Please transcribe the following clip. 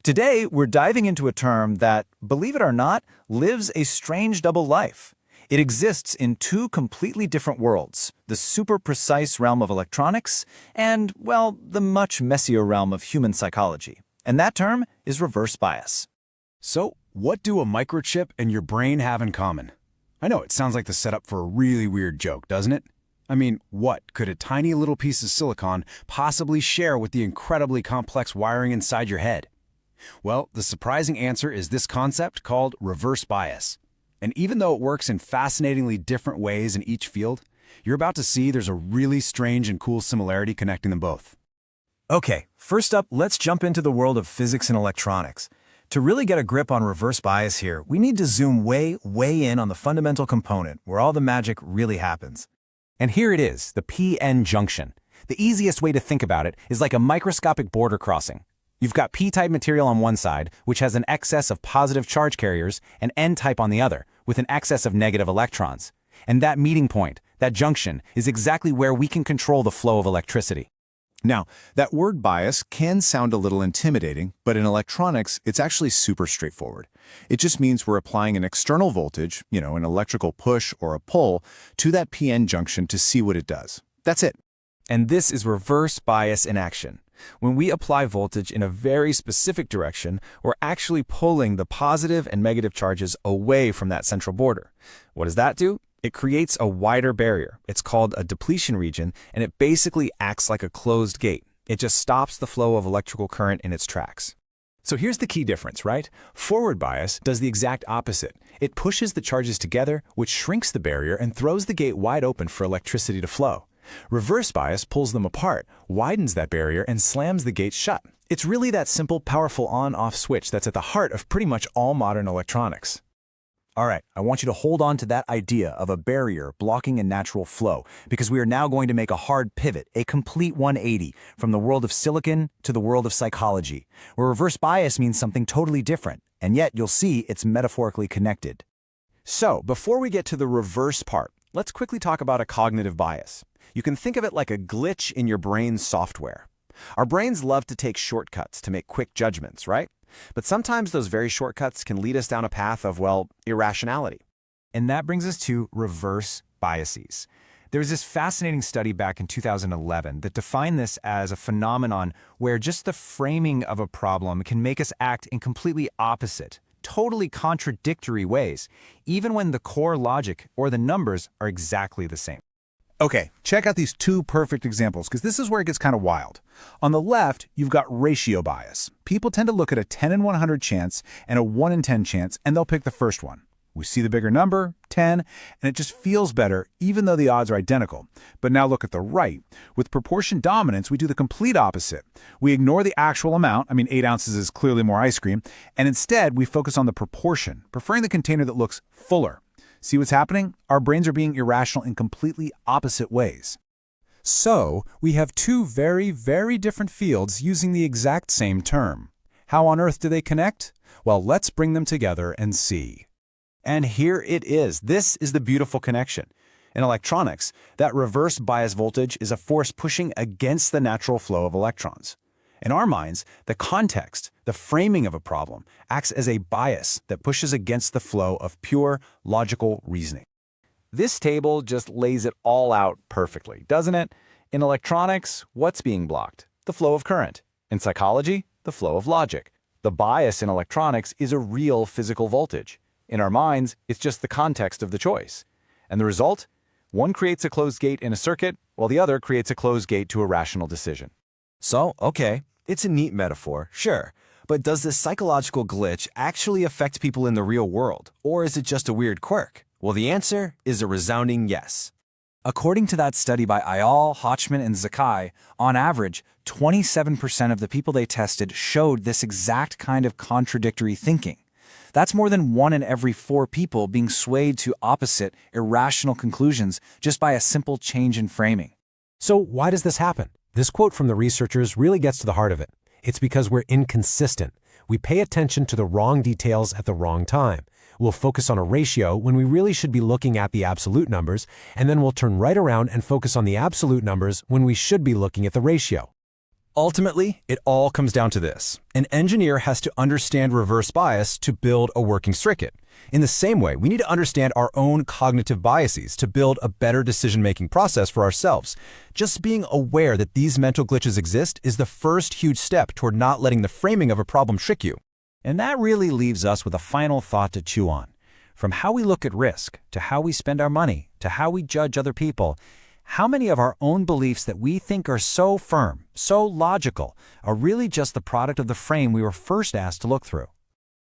Today, we're diving into a term that, believe it or not, lives a strange double life. It exists in two completely different worlds, the super precise realm of electronics and, well, the much messier realm of human psychology. And that term is reverse bias. So, what do a microchip and your brain have in common? I know it sounds like the setup for a really weird joke, doesn't it? I mean, what could a tiny little piece of silicon possibly share with the incredibly complex wiring inside your head? Well, the surprising answer is this concept called reverse bias. And even though it works in fascinatingly different ways in each field, you're about to see there's a really strange and cool similarity connecting them both. Okay, first up, let's jump into the world of physics and electronics. To really get a grip on reverse bias here, we need to zoom way in on the fundamental component where all the magic really happens. And here it is, the p-n junction. The easiest way to think about it is like a microscopic border crossing. You've got p-type material on one side, which has an excess of positive charge carriers, and n-type on the other, with an excess of negative electrons. And that meeting point, that junction, is exactly where we can control the flow of electricity. Now, that word bias can sound a little intimidating, but in electronics, it's actually super straightforward. It just means we're applying an external voltage, an electrical push or a pull, to that p-n junction to see what it does. That's it. And this is reverse bias in action. When we apply voltage in a very specific direction, we're actually pulling the positive and negative charges away from that central border. What does that do? It creates a wider barrier. It's called a depletion region, and it basically acts like a closed gate. It just stops the flow of electrical current in its tracks. So here's the key difference, right? Forward bias does the exact opposite. It pushes the charges together, which shrinks the barrier and throws the gate wide open for electricity to flow. Reverse bias pulls them apart, widens that barrier, and slams the gate shut. It's really that simple, powerful on-off switch that's at the heart of pretty much all modern electronics. All right, I want you to hold on to that idea of a barrier blocking a natural flow, because we are now going to make a hard pivot, a complete 180, from the world of silicon to the world of psychology, where reverse bias means something totally different, and yet you'll see it's metaphorically connected. So, before we get to the reverse part, let's quickly talk about a cognitive bias. You can think of it like a glitch in your brain's software. Our brains love to take shortcuts to make quick judgments, right? But sometimes those very shortcuts can lead us down a path of, well, irrationality. And that brings us to reverse biases. There was this fascinating study back in 2011 that defined this as a phenomenon where just the framing of a problem can make us act in completely opposite, totally contradictory ways, even when the core logic or the numbers are exactly the same. Okay, check out these two perfect examples, because this is where it gets kind of wild. On the left, you've got ratio bias. People tend to look at a 10 in 100 chance and a 1 in 10 chance, and they'll pick the first one. We see the bigger number, 10, and it just feels better, even though the odds are identical. But now look at the right. With proportion dominance, we do the complete opposite. We ignore the actual amount, 8 ounces is clearly more ice cream, and instead we focus on the proportion, preferring the container that looks fuller. See what's happening? Our brains are being irrational in completely opposite ways. So, we have two very different fields using the exact same term. How on earth do they connect? Well, let's bring them together and see. And here it is. This is the beautiful connection. In electronics, that reverse bias voltage is a force pushing against the natural flow of electrons. In our minds, the context, the framing of a problem, acts as a bias that pushes against the flow of pure, logical reasoning. This table just lays it all out perfectly, doesn't it? In electronics, what's being blocked? The flow of current. In psychology, the flow of logic. The bias in electronics is a real physical voltage. In our minds, it's just the context of the choice. And the result? One creates a closed gate in a circuit, while the other creates a closed gate to a rational decision. So, okay, it's a neat metaphor, sure, but does this psychological glitch actually affect people in the real world, or is it just a weird quirk? Well, the answer is a resounding yes. According to that study by Ayal, Hodgman, and Zakai, on average, 27% of the people they tested showed this exact kind of contradictory thinking. That's more than 1 in every 4 people being swayed to opposite, irrational conclusions just by a simple change in framing. So why does this happen? This quote from the researchers really gets to the heart of it. It's because we're inconsistent. We pay attention to the wrong details at the wrong time. We'll focus on a ratio when we really should be looking at the absolute numbers, and then we'll turn right around and focus on the absolute numbers when we should be looking at the ratio. Ultimately, it all comes down to this. An engineer has to understand reverse bias to build a working circuit. In the same way, we need to understand our own cognitive biases to build a better decision-making process for ourselves. Just being aware that these mental glitches exist is the first huge step toward not letting the framing of a problem trick you. And that really leaves us with a final thought to chew on. From how we look at risk, to how we spend our money, to how we judge other people, how many of our own beliefs that we think are so firm, so logical, are really just the product of the frame we were first asked to look through?